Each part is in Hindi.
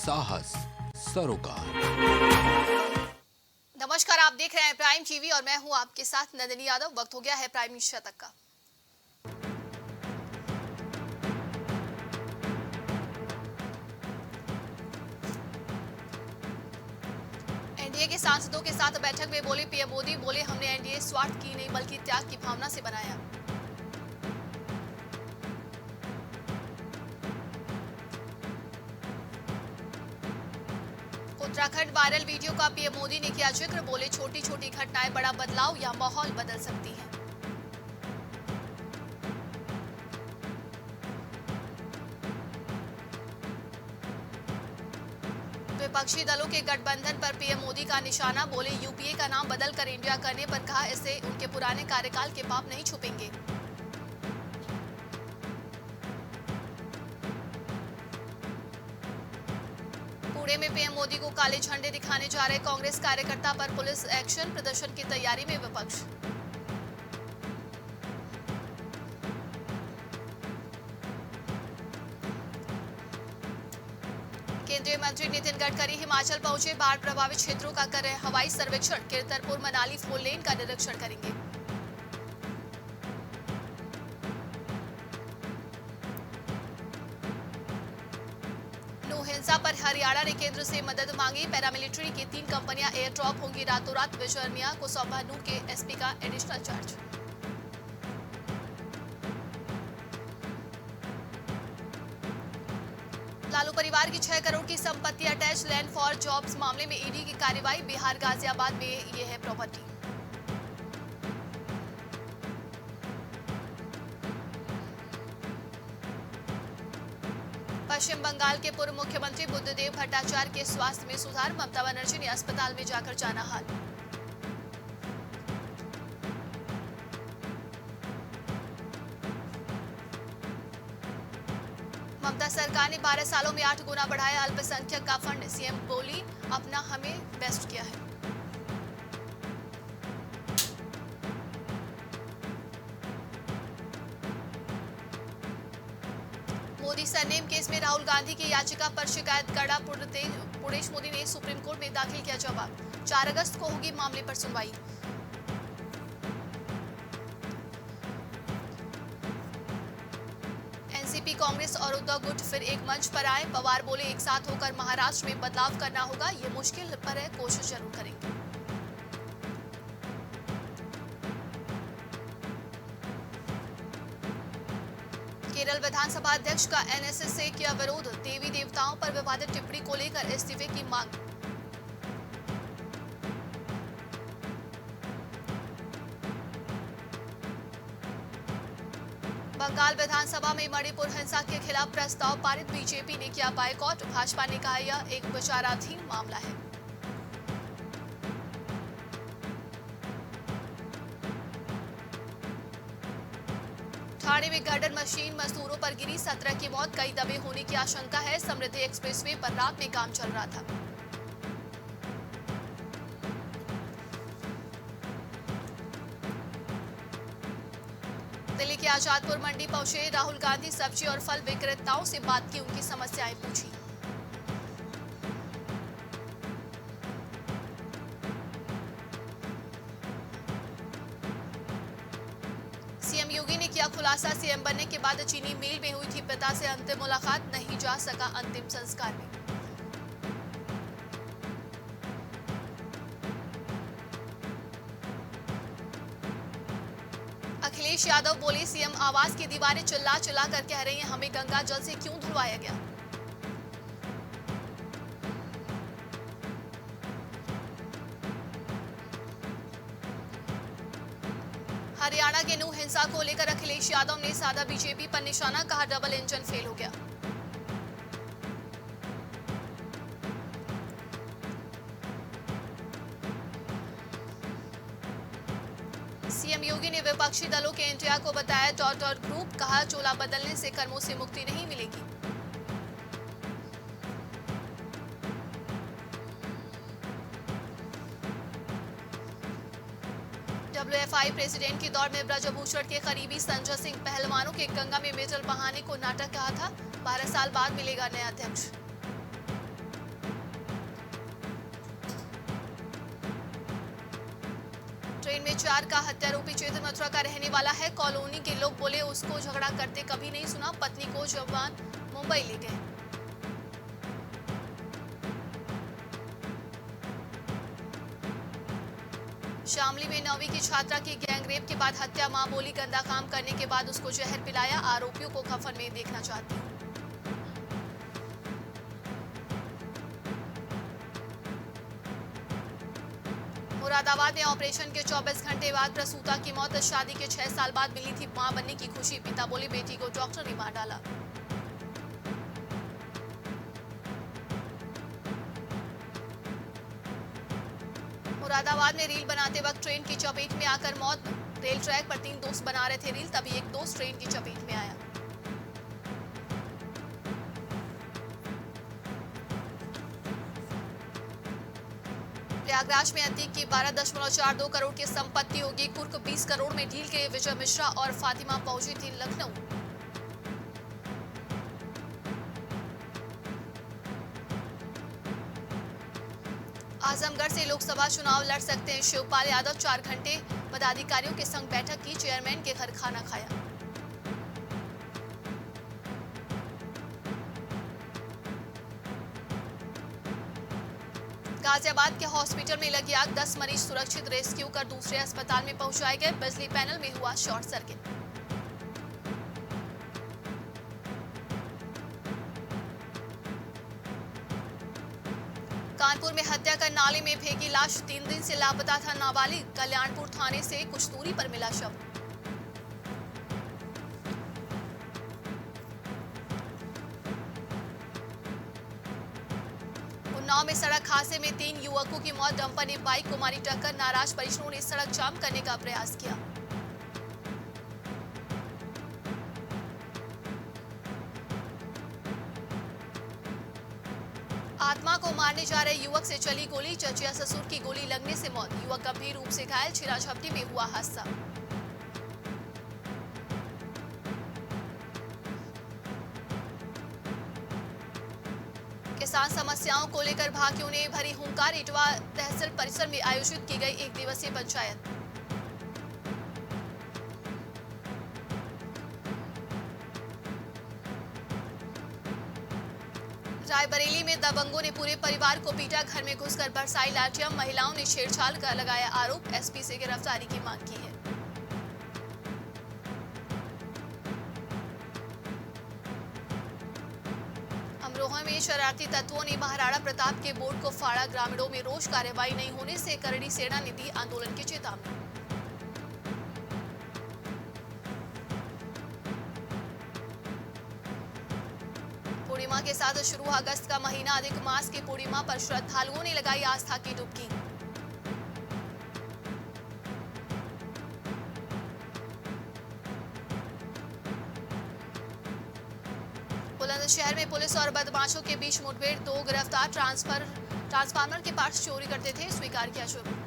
साहस सरोकार। नमस्कार, आप देख रहे हैं प्राइम टीवी और मैं हूं आपके साथ नंदिनी यादव। वक्त हो गया है प्राइम न्यूज शतक का। एनडीए के सांसदों के साथ बैठक में बोले पीएम मोदी, बोले हमने एनडीए स्वार्थ की नहीं बल्कि त्याग की भावना से बनाया। उत्तराखंड वायरल वीडियो का पीएम मोदी ने किया जिक्र, बोले छोटी छोटी घटनाएं बड़ा बदलाव या माहौल बदल सकती हैं। विपक्षी दलों के गठबंधन पर पीएम मोदी का निशाना, बोले यूपीए का नाम बदलकर इंडिया करने पर कहा इससे उनके पुराने कार्यकाल के पाप नहीं छुपेंगे। पुणे में पीएम मोदी को काले झंडे दिखाने जा रहे कांग्रेस कार्यकर्ता पर पुलिस एक्शन, प्रदर्शन की तैयारी में विपक्ष। केंद्रीय मंत्री नितिन गडकरी हिमाचल पहुंचे, बाढ़ प्रभावित क्षेत्रों का कर रहे हवाई सर्वेक्षण, कीरतपुर मनाली 4 लेन का निरीक्षण करेंगे। नो हिंसा पर हरियाणा ने केंद्र से मदद मांगी, पैरामिलिट्री की 3 कंपनियां एयर ड्रॉप होंगी रातों रात, विजर्निया को सौंपा नूह के एसपी का एडिशनल चार्ज। लालू परिवार की 6 करोड़ की संपत्ति अटैच, लैंड फॉर जॉब्स मामले में ईडी की कार्रवाई, बिहार गाजियाबाद में ये है प्रॉपर्टी। पश्चिम बंगाल के पूर्व मुख्यमंत्री बुद्धदेव भट्टाचार्य के स्वास्थ्य में सुधार, ममता बनर्जी ने अस्पताल में जाकर जाना हाल। ममता सरकार ने 12 सालों में 8 गुना बढ़ाया अल्पसंख्यक का फंड, सीएम बोली अपना हमें बेस्ट किया है। मोदी सरनेम केस में राहुल गांधी की याचिका पर शिकायत करना, पुणेश मोदी ने सुप्रीम कोर्ट में दाखिल किया जवाब, 4 अगस्त को होगी मामले पर सुनवाई। एनसीपी, कांग्रेस और उद्धव गुट फिर एक मंच पर आए, पवार बोले एक साथ होकर महाराष्ट्र में बदलाव करना होगा, ये मुश्किल पर है, कोशिश जरूर करेंगे। केरल विधानसभा अध्यक्ष का एनएसएस से किया विरोध, देवी देवताओं पर विवादित टिप्पणी को लेकर इस्तीफे की मांग। बंगाल विधानसभा में मणिपुर हिंसा के खिलाफ प्रस्ताव पारित, बीजेपी ने किया बायकॉट, भाजपा ने कहा यह एक विचाराधीन मामला है। ठाणे में गर्डर मशीन मजदूरों पर गिरी, 17 की मौत, कई दबे होने की आशंका है, समृद्धि एक्सप्रेसवे पर रात में काम चल रहा था। दिल्ली के आजादपुर मंडी पहुंचे राहुल गांधी, सब्जी और फल विक्रेताओं से बात की, उनकी समस्याएं पूछी। सीएम योगी ने किया खुलासा, सीएम बनने के बाद चीनी मिल में हुई थी पिता से अंतिम मुलाकात, नहीं जा सका अंतिम संस्कार में। अखिलेश यादव बोले सीएम आवास की दीवारें चिल्ला चिल्ला कर कह रही हैं हमें गंगा जल से क्यों धुलवाया गया। हरियाणा के नूह हिंसा को लेकर अखिलेश यादव ने साधा बीजेपी पर निशाना, कहा डबल इंजन फेल हो गया। सीएम योगी ने विपक्षी दलों के इंडिया को बताया डॉट ग्रुप, कहा चोला बदलने से कर्मों से मुक्ति नहीं मिलेगी। डब्ल्यूएफआई प्रेसिडेंट के दौर में ब्रजभूषण के करीबी संजय सिंह पहलवानों के गंगा में मेडल बहाने को नाटक कहा था, 12 साल बाद मिलेगा नया अध्यक्ष। ट्रेन में 4 का हत्यारोपी चेतन मथुरा का रहने वाला है। कॉलोनी के लोग बोले उसको झगड़ा करते कभी नहीं सुना। पत्नी को जवान मुंबई ले गए। शामली में 9वीं की छात्रा की गैंगरेप के बाद हत्या। मां बोली गंदा काम करने के बाद उसको जहर पिलाया। आरोपियों को कफन में देखना चाहती हूँ। मुरादाबाद में ऑपरेशन के 24 घंटे बाद प्रसूता की मौत। शादी के 6 साल बाद मिली थी मां बनने की खुशी। पिता बोले बेटी को डॉक्टर ने मार डाला। मुरादाबाद में रील बनाते वक्त ट्रेन की चपेट में आकर मौत। रेल ट्रैक पर 3 दोस्त बना रहे थे रील, तभी एक दोस्त ट्रेन की चपेट में आया। प्रयागराज में अतीक की 12.42 करोड़ की संपत्ति होगी कुर्क। 20 करोड़ में डील के विजय मिश्रा और फातिमा पहुंची थी लखनऊ। आजमगढ़ से लोकसभा चुनाव लड़ सकते हैं शिवपाल यादव। 4 घंटे पदाधिकारियों के संग बैठक की। चेयरमैन के घर खाना खाया। गाजियाबाद के हॉस्पिटल में लगी आग। 10 मरीज सुरक्षित रेस्क्यू कर दूसरे अस्पताल में पहुंचाए गए। बिजली पैनल में हुआ शॉर्ट सर्किट। कानपुर में हत्या कर नाले में फेंकी लाश। 3 दिन से लापता था नाबालिग। कल्याणपुर थाने से कुछ दूरी पर मिला शव। उन्नाव में सड़क हादसे में 3 युवकों की मौत। डंपर ने बाइक को मारी टक्कर। नाराज परिजनों ने सड़क जाम करने का प्रयास किया। आत्मा को मारने जा रहे युवक से चली गोली। चचिया ससुर की गोली लगने से मौत। युवक गंभीर रूप से घायल। छिरा झपटी में हुआ हादसा। किसान समस्याओं को लेकर भाकियों ने भरी हुंकार। इटवा तहसील परिसर में आयोजित की गई 1 दिवसीय पंचायत। रायबरेली में दबंगों ने पूरे परिवार को पीटा। घर में घुसकर बरसाई लाठियां। महिलाओं ने छेड़छाड़ का लगाया आरोप। एसपी से गिरफ्तारी की मांग की है। अमरोहा में शरारती तत्वों ने महाराणा प्रताप के बोर्ड को फाड़ा। ग्रामीणों में रोष। कार्रवाई नहीं होने से करड़ी सेना ने दी आंदोलन की चेतावनी। पूर्णिमा के साथ शुरू अगस्त का महीना। अधिक मास की पूर्णिमा पर श्रद्धालुओं ने लगाई आस्था की डुबकी। बुलंदशहर में पुलिस और बदमाशों के बीच मुठभेड़। 2 गिरफ्तार। ट्रांसफार्मर के पार्ट्स चोरी करते थे, स्वीकार किया जुर्म।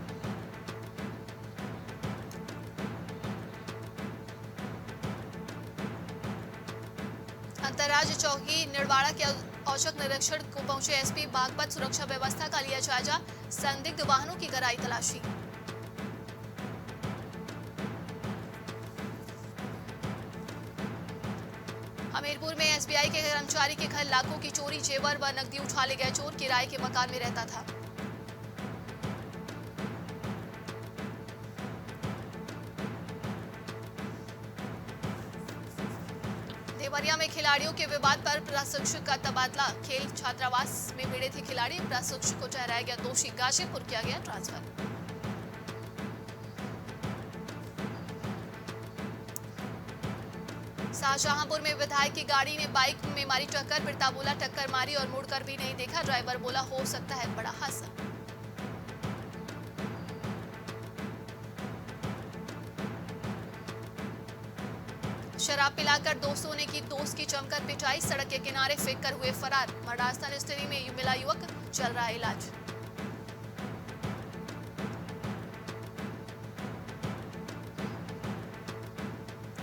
अंतर्राज्य चौकी निड़वाड़ा के औचक निरीक्षण को पहुंचे एसपी। बागपत सुरक्षा व्यवस्था का लिया जायजा। संदिग्ध वाहनों की कराई तलाशी। हमीरपुर में एसबीआई के कर्मचारी के घर लाखों की चोरी। जेवर व नकदी उठा ले गए चोर। किराए के मकान में रहता था। देवरिया में खिलाड़ियों के विवाद पर प्रशिक्षक का तबादला। खेल छात्रावास में भिड़े थे खिलाड़ी। प्रशिक्षक को ठहराया गया दोषी। गाजीपुर किया गया ट्रांसफर। शाहजहांपुर में विधायक की गाड़ी ने बाइक में मारी टक्कर। पिता बोला टक्कर मारी और मुड़कर भी नहीं देखा। ड्राइवर बोला हो सकता है बड़ा हादसा। शराब पिलाकर दोस्तों ने की दोस्त की जमकर पिटाई। सड़क के किनारे फेंक कर हुए फरार। मर्दास्तान स्थिति में मिला युवक। चल रहा इलाज।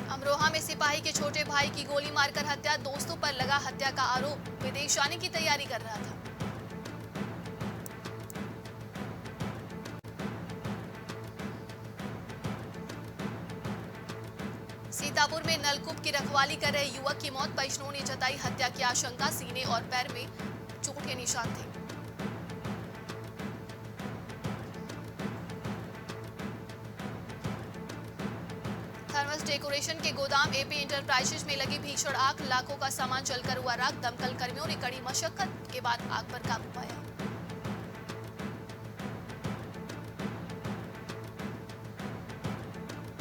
अमरोहा में सिपाही के छोटे भाई की गोली मारकर हत्या। दोस्तों पर लगा हत्या का आरोप। विदेश जाने की तैयारी कर रहा था। सीतापुर में नलकूप की रखवाली कर रहे युवक की मौत, परिजनों ने जताई हत्या की आशंका, सीने और पैर में चोट के निशान थे। थर्मस डेकोरेशन के गोदाम एपी इंटरप्राइजेज में लगी भीषण आग, लाखों का सामान जलकर हुआ राख, दमकल कर्मियों ने कड़ी मशक्कत के बाद आग पर काबू पाया।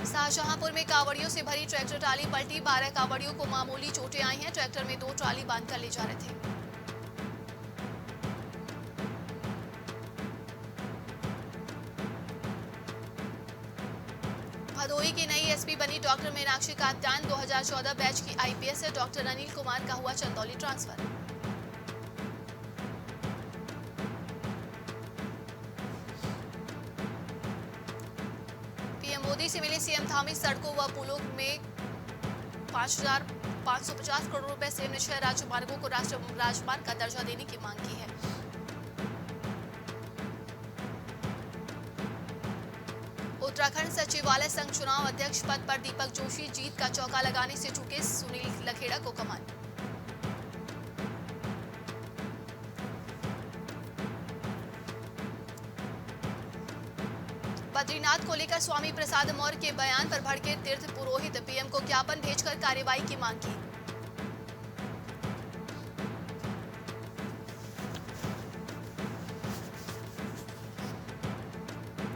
शाहजहांपुर में कावड़ियों से भरी ट्रैक्टर ट्राली पलटी, 12 कावड़ियों को मामूली चोटें आई हैं, ट्रैक्टर में 2 ट्राली बांधकर ले जा रहे थे। भदोही की नई एसपी बनी डॉक्टर मीनाक्षी कात्यायन, 2014 बैच की आईपीएस है। डॉक्टर अनिल कुमार का हुआ चंदौली ट्रांसफर। पीएम मोदी से मिले सीएम धामी, सड़कों व पुलों में 5,550 करोड़ रुपए से 6 राजमार्गों को राष्ट्रीय राजमार्ग का दर्जा देने की मांग की है। उत्तराखंड सचिवालय संघ चुनाव अध्यक्ष पद पर दीपक जोशी, जीत का चौका लगाने से चूके सुनील लखेड़ा को कमान। बद्रीनाथ को लेकर स्वामी प्रसाद मौर्य के बयान पर भड़के तीर्थ पुरोहित, पीएम को ज्ञापन भेजकर कार्रवाई की मांग की।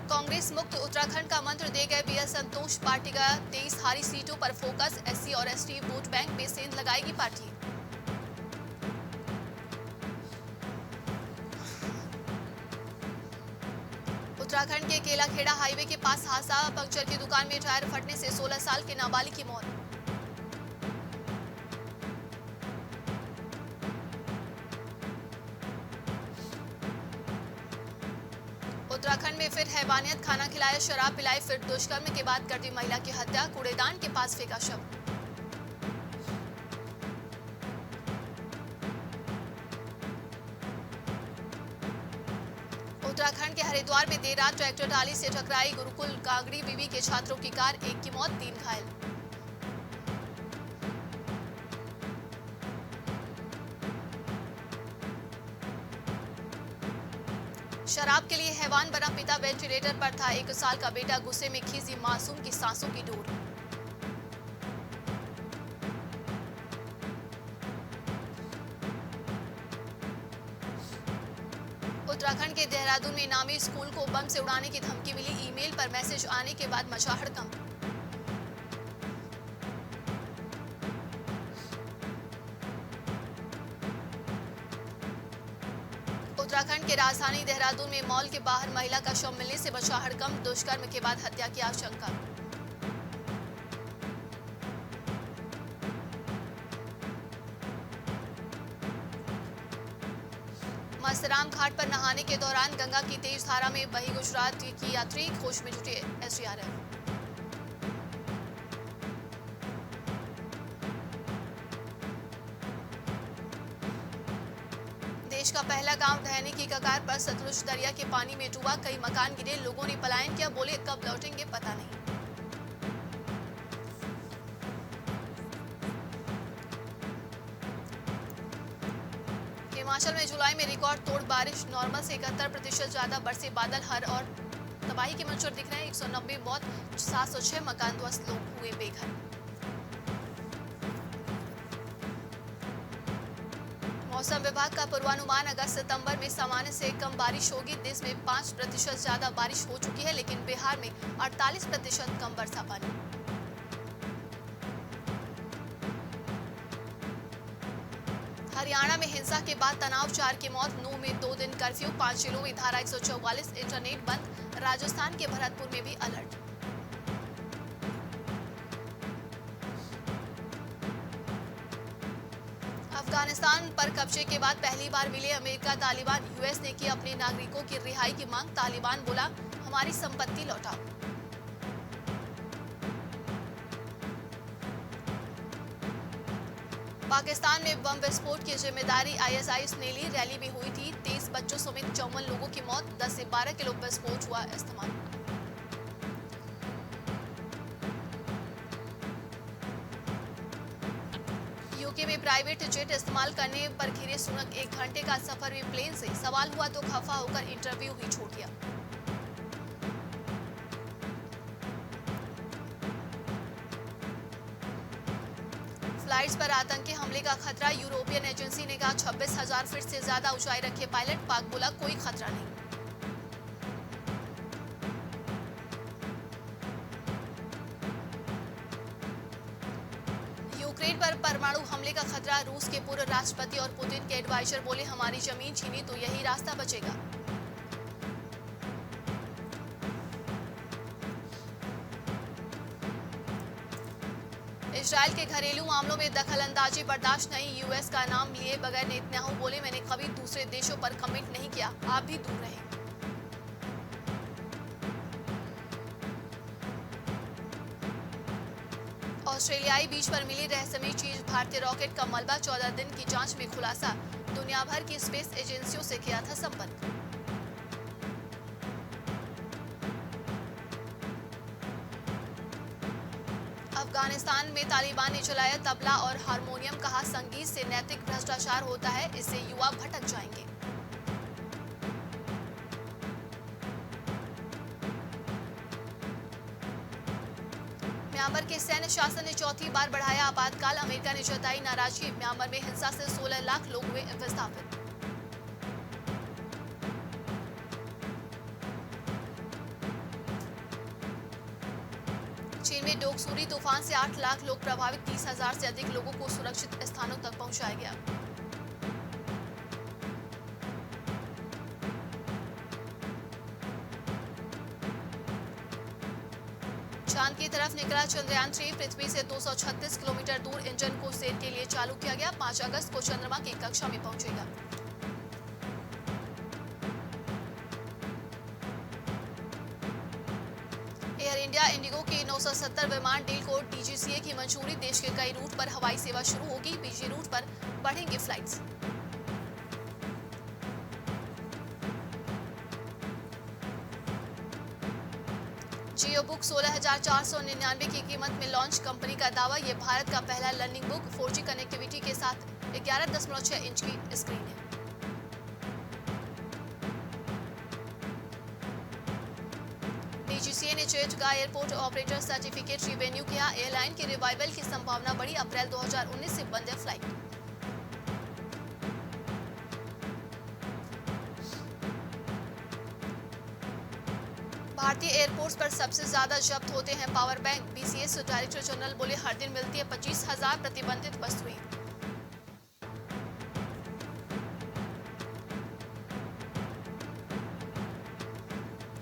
कांग्रेस मुक्त उत्तराखंड का मंत्र दे गए बीएल संतोष, पार्टी का 23 हारी सीटों पर फोकस, एससी और एसटी वोट बैंक में सेंध लगाएगी पार्टी। उत्तराखंड के केलाखेड़ा हाईवे के पास हादसा, पंक्चर की दुकान में टायर फटने से 16 साल के नाबालिग की मौत। उत्तराखंड में फिर हैवानियत, खाना खिलाया, शराब पिलाई, फिर दुष्कर्म के बाद कर दी महिला की हत्या, कूड़ेदान के पास फेंका शव। उत्तराखंड के हरिद्वार में देर रात ट्रैक्टर ट्राली से टकराई गुरुकुल कांगड़ी बीवी के छात्रों की कार, एक की मौत, 3 घायल। शराब के लिए हैवान बना पिता वेंटिलेटर पर था, 1 साल का बेटा गुस्से में खींची मासूम की सांसों की डोर। उत्तराखंड के देहरादून में नामी स्कूल को बम से उड़ाने की धमकी मिली, ईमेल पर मैसेज आने के बाद मचा हड़कंप। उत्तराखंड के राजधानी देहरादून में मॉल के बाहर महिला का शव मिलने से मचा हड़कंप, दुष्कर्म के बाद हत्या की आशंका। मस्तराम घाट पर नहाने के दौरान गंगा की तेज धारा में बही गुजरात की यात्री, खोज में जुटे एसडीआरएफ। देश का पहला गांव ढहने की कगार पर, सतलुज दरिया के पानी में डूबा, कई मकान गिरे, लोगों ने पलायन किया, बोले कब लौटेंगे पता नहीं। हिमाचल में जुलाई में रिकॉर्ड तोड़ बारिश, नॉर्मल से 71% ज्यादा बरसे बादल, हर और तबाही के मंजर दिख रहे हैं, 190 मौत, 706 मकान ध्वस्त, लोग हुए बेघर। मौसम विभाग का पूर्वानुमान, अगस्त सितंबर में सामान्य से कम बारिश होगी, देश में 5% ज्यादा बारिश हो चुकी है, लेकिन बिहार में 48% कम बरसा पानी। हरियाणा में हिंसा के बाद तनाव, 4 की मौत, नूह में 2 दिन कर्फ्यू, 5 जिलों में धारा 144, इंटरनेट बंद, राजस्थान के भरतपुर में भी अलर्ट। अफगानिस्तान पर कब्जे के बाद पहली बार मिले अमेरिका तालिबान, यूएस ने की अपने नागरिकों की रिहाई की मांग, तालिबान बोला हमारी संपत्ति लौटाओ। पाकिस्तान में बम विस्फोट की जिम्मेदारी आईएसआईएस ने ली, रैली भी हुई थी, 30 बच्चों समेत 54 लोगों की मौत, 10 से 12 किलो विस्फोट हुआ इस्तेमाल। प्राइवेट जेट इस्तेमाल करने पर घिरे सुनक 1 घंटे का सफर भी प्लेन से। सवाल हुआ तो खफा होकर इंटरव्यू ही छोड़ दिया। फ्लाइट्स पर आतंकी हमले का खतरा। यूरोपियन एजेंसी ने कहा 26,000 फीट से ज्यादा ऊंचाई रखे पायलट। पाक बोला कोई खतरा नहीं। यूक्रेन पर परमाणु हमले का खतरा। रूस के पूर्व राष्ट्रपति और पुतिन के एडवाइजर बोले हमारी जमीन छीनी तो यही रास्ता बचेगा। इजरायल के घरेलू मामलों में दखलंदाजी बर्दाश्त नहीं। यूएस का नाम लिए बगैर नेतन्याहू बोले मैंने कभी दूसरे देशों पर कमेंट नहीं किया, आप भी दूर रहें। ऑस्ट्रेलियाई बीच पर मिली रहस्यमयी चीज भारतीय रॉकेट का मलबा। 14 दिन की जांच में खुलासा। दुनिया भर की स्पेस एजेंसियों से किया था संपर्क। अफगानिस्तान में तालिबान ने चलाया तबला और हारमोनियम। कहा संगीत से नैतिक भ्रष्टाचार होता है, इससे युवा भटक जाएंगे। म्यांमार के सैन्य शासन ने चौथी बार बढ़ाया आपातकाल। अमेरिका ने जताई नाराजगी। म्यांमार में हिंसा से 16 लाख लोग हुए विस्थापित। चीन में डोगसुरी तूफान से 8 लाख लोग प्रभावित। 30,000 से अधिक लोगों को सुरक्षित स्थानों तक पहुंचाया गया। चांद की तरफ निकला चंद्रयान 3। पृथ्वी से 236 किलोमीटर दूर इंजन को सेल के लिए चालू किया गया। 5 अगस्त को चंद्रमा की कक्षा में पहुंचेगा। एयर इंडिया इंडिगो की 970 विमान डील को डीजीसीए की मंजूरी। देश के कई रूट पर हवाई सेवा शुरू होगी। बीजी रूट पर बढ़ेंगी फ्लाइट्स। जियो बुक 16,499 की कीमत में लॉन्च। कंपनी का दावा ये भारत का पहला लर्निंग बुक। 4G कनेक्टिविटी के साथ 11.6 इंच की स्क्रीन है। डीजीसीए ने जेट का एयरपोर्ट ऑपरेटर सर्टिफिकेट रिवेन्यू किया। एयरलाइन के रिवाइवल की संभावना बढ़ी। अप्रैल 2019 से बंद है फ्लाइट। भारतीय एयरपोर्ट्स पर सबसे ज्यादा जब्त होते हैं power bank. BCS director general बोले हर दिन मिलती है 25,000 प्रतिबंधित वस्तुएं।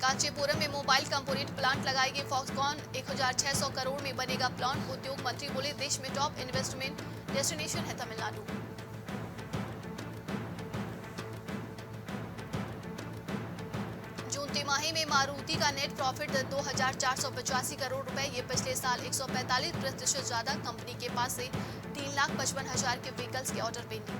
कांचीपुरम में मोबाइल कंपोनेंट प्लांट लगाएगी फॉक्सकॉन। 1,600 करोड़ में बनेगा प्लांट। उद्योग मंत्री बोले देश में टॉप इन्वेस्टमेंट डेस्टिनेशन है तमिलनाडु। तिमाही में मारुति का नेट प्रॉफिट 2,485 करोड़ रुपए। ये पिछले साल 145% ज्यादा। कंपनी के पास से 3,55,000 के व्हीकल्स के order pending.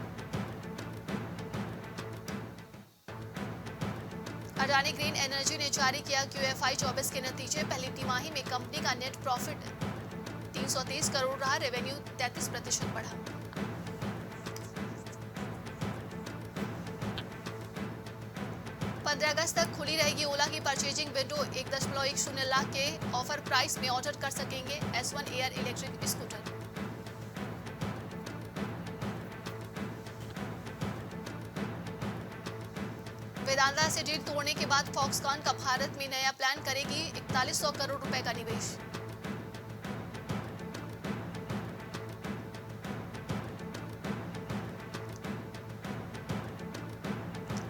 Adani green energy ने जारी किया QFI 24 के नतीजे। पहली तिमाही में कंपनी का नेट प्रॉफिट 330 करोड़ रहा। रेवेन्यू 33% बढ़ा। अगस्त तक खुली रहेगी ओला की परचेजिंग विंडो। 1.10 लाख के ऑफर प्राइस में ऑर्डर कर सकेंगे S1 air electric scooter. Vedanta से डील तोड़ने के बाद फॉक्सकॉन का भारत में नया प्लान करेगी 4100 करोड़ रुपए का निवेश।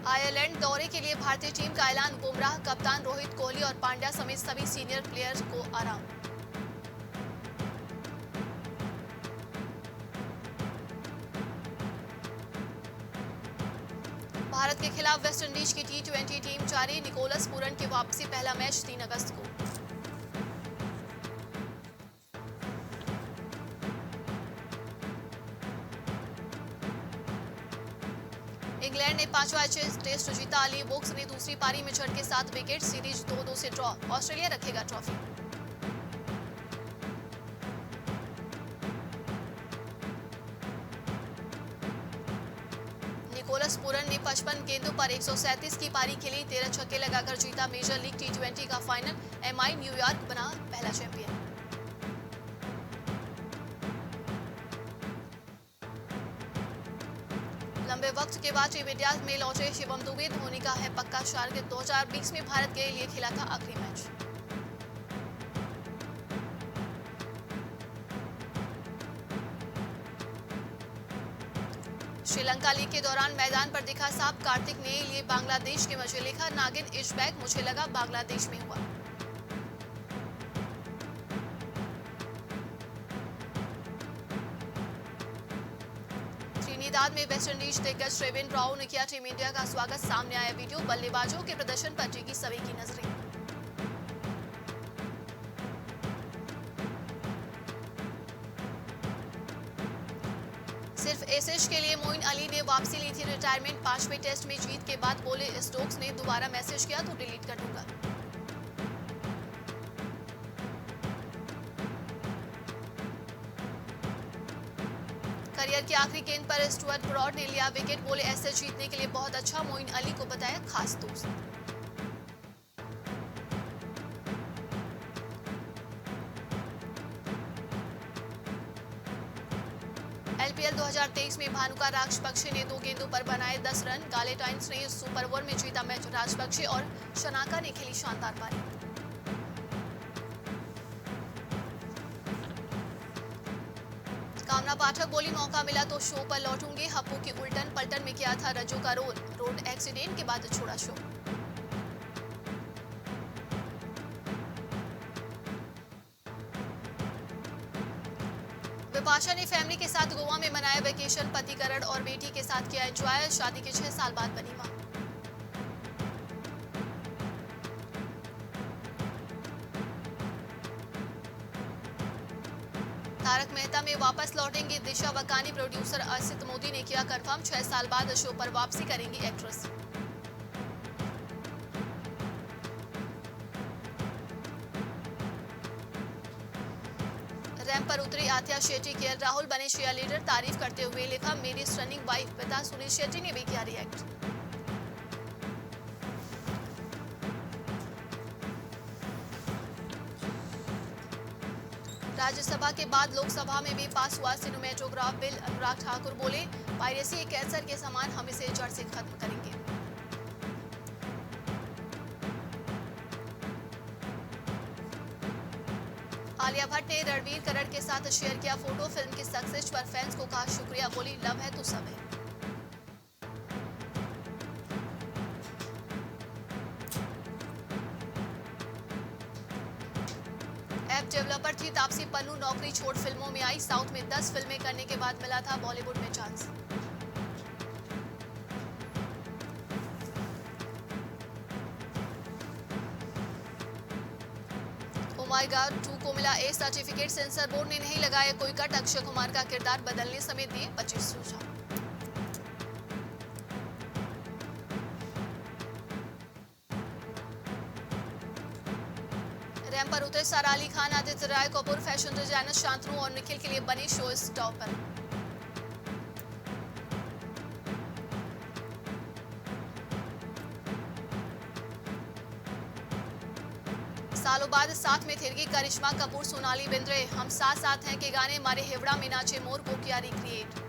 आयरलैंड दौरे के लिए भारतीय टीम का ऐलान। बुमराह, कप्तान रोहित कोहली और पांड्या समेत सभी सीनियर प्लेयर्स को आराम। भारत के खिलाफ वेस्टइंडीज की T20 टीम जारी। निकोलस पूरन की वापसी। पहला मैच 3 अगस्त को। इंग्लैंड ने 5वां टेस्ट जीता। अली वोक्स ने दूसरी पारी में झटके 7 विकेट। सीरीज 2-2 से ड्रॉ। ऑस्ट्रेलिया रखेगा ट्रॉफी। 155 गेंदों पर 137 की पारी खेली, 13 छक्के लगाकर जीता मेजर लीग T20 का फाइनल। एमआई न्यूयॉर्क बना पहला चैंपियन। लंबे वक्त के बाद टीम इंडिया में लौटे शिवम दुबे, धोनी का है पक्का टारगेट। 2020 में भारत के लिए खेला था आखिरी मैच। श्रीलंका लीग के दौरान मैदान पर दिखा सांप, कार्तिक ने लिए बांग्लादेश के मजे, लिखा नागिन इश बैग, मुझे लगा बांग्लादेश में हुआ। त्रिनिदाद में वेस्टइंडीज दिग्गज ट्रेविन ब्रावो ने किया टीम इंडिया का स्वागत, सामने आया वीडियो, बल्लेबाजों के प्रदर्शन पर टिकी सभी की नजरें। सिर्फ एसेज के लिए मोइन अली ने वापसी ली थी रिटायरमेंट, 5वें टेस्ट में जीत के बाद बोले स्टोक्स ने दोबारा मैसेज किया तो डिलीट कर दूंगा। करियर की आखिरी गेंद पर स्टुअर्ट ब्रॉड ने लिया विकेट, बोले ऐसे जीतने के लिए बहुत अच्छा, मोइन अली को बताया खास दोस्त। आईपीएल 2023 में भानुका राजपक्षे ने 2 गेंदों पर बनाए 10 रन, गालेटाइन्स ने सुपर ओवर में जीता मैच, राजपक्षे और शनाका ने खेली शानदार पारी। कामना पाठक बोली मौका मिला तो शो पर लौटूंगी, हप्पू की उल्टन पलटन में किया था रज्जू का रोल, रोड एक्सीडेंट के बाद छोड़ा शो। विपाशा ने फैमिली के साथ गोवा में मनाया वेकेशन, पति करण और बेटी के साथ किया एंजॉय, शादी के 6 साल बाद बनी मां। तारक मेहता में वापस लौटेंगी दिशा वकानी, प्रोड्यूसर अर्षित मोदी ने किया कंफर्म, 6 साल बाद शो पर वापसी करेंगी एक्ट्रेस। रैंप पर उतरी आथिया शेट्टी, केएल राहुल बने शिया लीडर, तारीफ करते हुए लिखा मेरी स्टनिंग वाइफ, पिता सुनील शेट्टी ने भी किया रिएक्ट। राज्यसभा के बाद लोकसभा में भी पास हुआ सिनेमेटोग्राफ बिल, अनुराग ठाकुर बोले पायरेसी एक कैंसर के समान, हम इसे जड़ से खत्म करेंगे। आलिया भट्ट ने रणवीर करण के साथ शेयर किया फोटो, फिल्म की सक्सेस पर फैंस को कहा शुक्रिया, बोली लव है तो सब है। ऐप डेवलपर थी तापसी पन्नू, नौकरी छोड़ फिल्मों में आई, साउथ में 10 फिल्में करने के बाद मिला था बॉलीवुड में चांस। ओ माय गॉड 2 को मिला ए सर्टिफिकेट, सेंसर बोर्ड ने नहीं लगाया कोई कट, अक्षय कुमार का किरदार बदलने समेत दिए 25 सुझाव। रैंप पर उतरे सारा अली खान, आदित्य राय कपूर, फैशन डिजाइनर शांतनु और निखिल के लिए बने शो स्टॉपर। सालों बाद साथ में थिरकी करिश्मा कपूर, सोनाली बिंद्रे, हम साथ साथ हैं के गाने मारे हिवड़ा में नाचे मोर को किया रिक्रिएट।